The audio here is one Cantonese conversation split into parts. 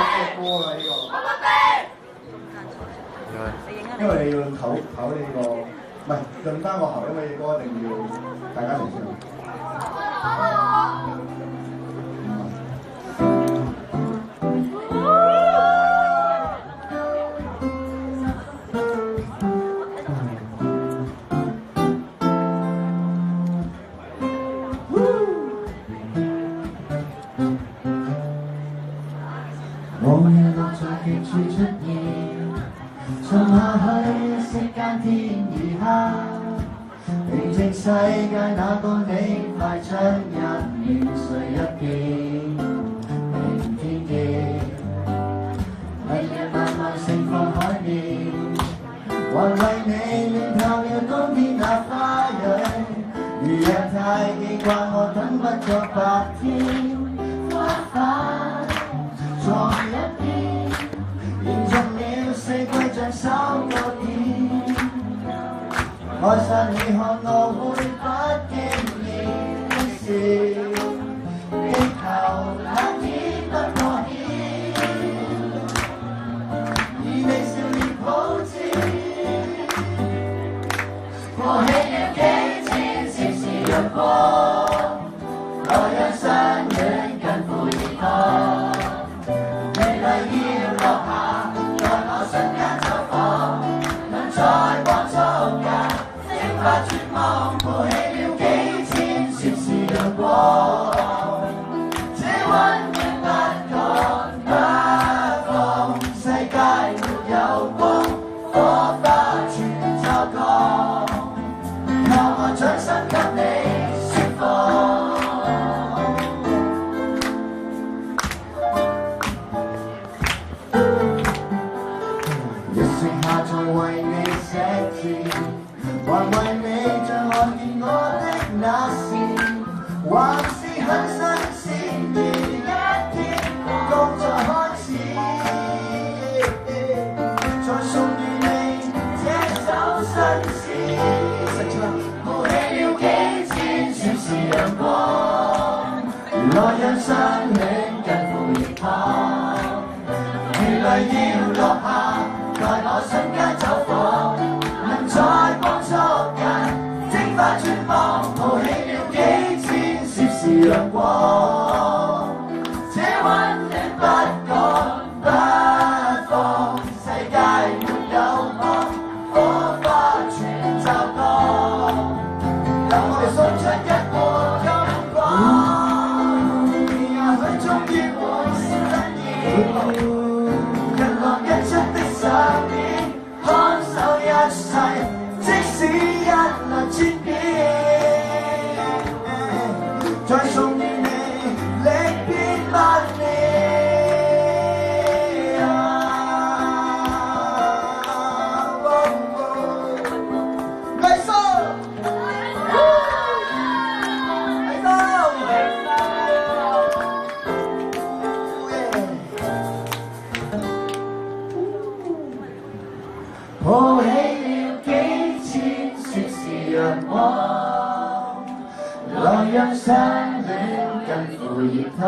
嘅歌啦呢個。因為你要唞呢個，唔係潤翻個喉，因為歌一定要大家一齊唱。往日樂在極處出現，沉下去息間天已黑，平靜世界那個你快將一面誰一邊，明天見，日夜漫漫盛放海面，還為你戀透了冬天那花蕊，如若太記掛我等不作白天花瓣在一邊，延續了四季像收個點。愛上你看我會不經意笑，地球冷天不過險，而你笑臉好似過起了幾千攝氏陽光，來讓相戀近乎熱燙。要落下，在我瞬間走訪，能在光速間蒸發絕望，抱起了幾千攝氏陽光，這溫暖不降不放，世界沒有光，火花全驟降，靠我掌心給你釋放。再為你寫字，還為你像看見我的那時，還是很新鮮，如一天工作開始，再送予你這首新詩，抱起了幾千攝氏陽光，來讓相戀近乎熱燙，如淚要落下。在我瞬間走訪，能在光速間蒸發絕望，抱起了幾千攝氏陽光，這溫暖不降不放，世界沒有光，火花全驟降，讓我哋送出一抹陽光，也許終於會是真意。日落日出的上面，看守一世，即使一輪千遍，再送予你歷遍萬年。藝術，抱起了幾千攝氏陽光，來讓相戀近乎熱燙，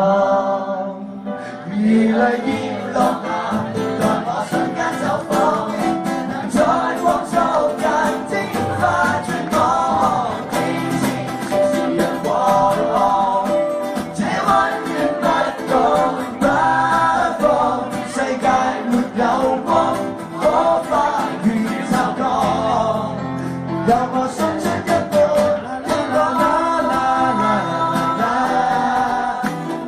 如淚要落下，在我瞬間走訪，能在光速間蒸發絕望，幾千攝氏陽光，這溫暖不降不放，世界沒有光，火花讓我送出一個啦啦啦啦啦啦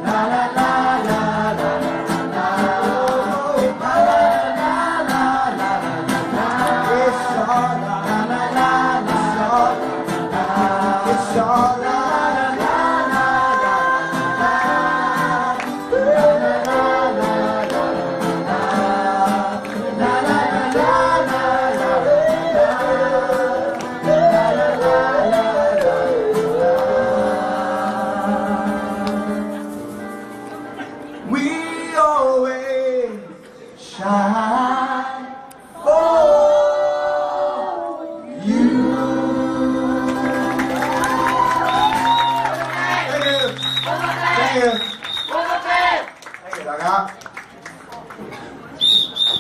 啦啦啦啦